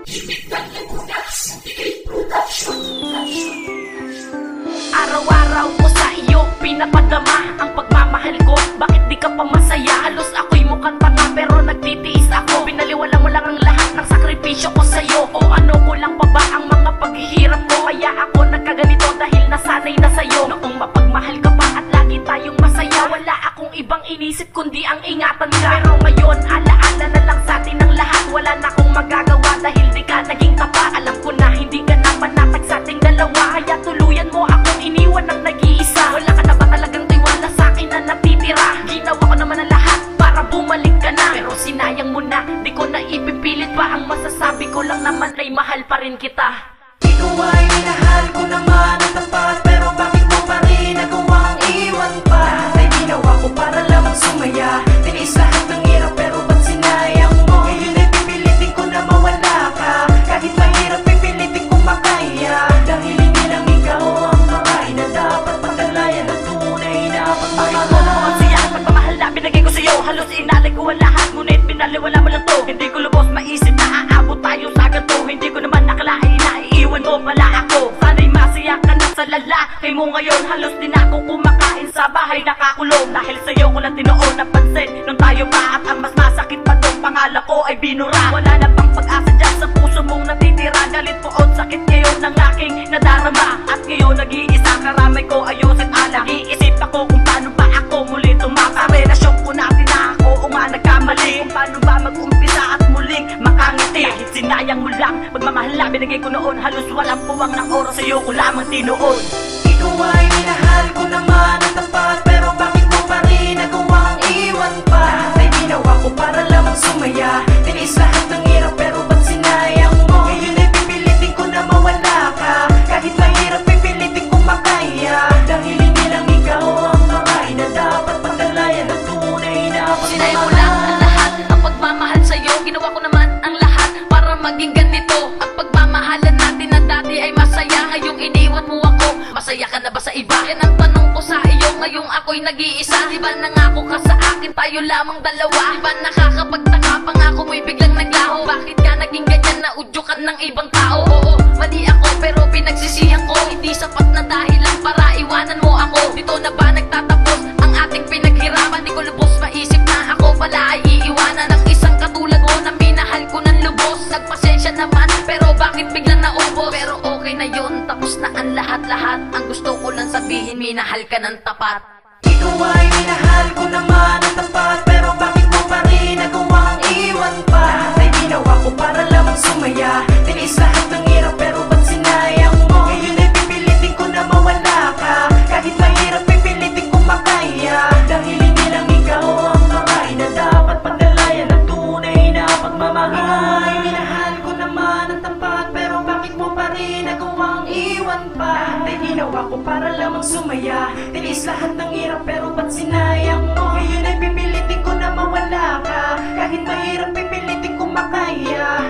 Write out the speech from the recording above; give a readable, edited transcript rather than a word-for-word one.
Araw-araw ko sa iyo pinapadama ang pagmamahal ko. Bakit di ka pa masaya? Halos ako'y mukhang tanga pero nagtitiis ako. Pinaliwala mo lang ang lahat ng sakripisyo ko sa'yo. O ano ko lang pa ba ang mga paghihirap ko? Kaya ako nagkaganito dahil nasanay na sa'yo. Noong mapagmahal ka pa at lagi tayong masaya, wala akong ibang inisip kundi ang ingatan ka. Pero ngayon alaala na lang sa atin ang lahat. Wala na akong magagawa dahil di ka naging tapat. Alam ko na hindi ka na panatag sa ating dalawa, kaya tuluyan mo akong iniwan ng nag-iisa. Wala ka na ba talagang tiwala sa akin na natitira? Ginawa ko naman ang lahat para bumalik ka na, pero sinayang mo na. Di ko na ipipilit pa, ang masasabi ko lang naman ay mahal pa rin kita. Ikaw ay minahal ko naman ang tapat, pero bakit mo pa rin nagawang iwan pa? Ay ginawa ko para lamang sumaya, tinis lahat ng hirap pero ba't sinayang mo? Ngayon ay pipilitin ko na mawala ka, kahit mahirap pipilitin ko makaya. Dahil hindi lang ikaw ang makain na dapat pagdalayan ng tunay na pagmamahal. Ang siya at pagmamahal na binigay ko sa'yo, halos inalay ko ang lahat, ngunit pinaliwala mo lang to. Hindi ko lubos maisip na aabot tayo sa ganito. Hindi ko naman nakalain na iiwan mo pala ako. Sana'y masaya ka na sa lalaki mo ngayon. Halos din ako kumakain sa bahay nakakulong, dahil sa'yo ko lang tinuon napansin nung tayo pa. At ang mas masakit pa doon, pangalan ko ay binura. Wala na bang pag-asa dyan sa puso mong natitira? Galit po o sakit ngayon ng aking nadarama. At ngayon nag-iisa karamay ko ayusin alam. Iisip ako kung paano ba ako muli tumapa. Sa relasyon ko natin na ako o nga nagkamali, kung paano ba mag-umpisa at muling makangiti. Kahit sinayang mo lang pagmamahal na binigay ko noon, halos walang puwang ng oras sa'yo ko lamang tinuon. Ikaw ay minahal ko naman ang tapat, pero bakit mo pa rin nagawang iwan pa? Ay ginawa ko para lamang sumaya, tinis lahat ng hirap pero ba't sinayang mo? Ngayon ay pipilitin ko na mawala ka, kahit mahirap pipilitin ko makaya. Dahil hindi lang ikaw ang makain na dapat pagdalayan ng tunay na Sinay mo lang ang lahat, ang pagmamahal sa'yo. Ginawa ko naman ang lahat para maging ganito. Ang pagmamahalan natin na dati ay masaya, ngayong iniwan mo ako. Masaya ka na ba sa iba? Yan ang tanong ko sa iyo, ngayong ako'y nag-iisa. Di ba nangako ka sa akin, tayo lamang dalawa? Di ba nakakapagtaka, pangako mo'y biglang naglaho? Bakit ka naging ganyan na udyukan ng ibang tao? Oo, mali ako pero pinagsisihan ko. Hindi sapat na dahilan para iwanan mo ako. Dito na ba nagtatapos ang ating pinaghirapan? Di ko lubos maisip na ako pala ay iiwanan ng isang katulad mo na minahal ko ng lubos. Nagpasensya naman pero bakit biglang naubos? Pero okay na yun, tapos na ang lahat-lahat. Ang gusto ko lang sabihin, minahal ka ng tapat. Ikaw ay minahal ko naman ang tapat, pero bakit mo pa rin nagawang iwan pa? Ay ginawa ko para lamang sumaya, tinis lahat ng hirap pero ba't sinayang mo? Ngayon ay pipilitin ko na mawala ka, kahit mahirap pipilitin ko makaya. Dahil hindi lang ikaw ang makain na dapat pagdalayan ng tunay na pagmamahal. Ay minahal ko naman ang tapat, pero bakit mo pa rin nagawang iwan pa? Ay ginawa ko para lamang sumaya, tinis lahat ng hirap pero ba't sinayang mo? Ngayon ay pipilitin ko na mawala ka, kahit mahirap pipilitin ko makaya.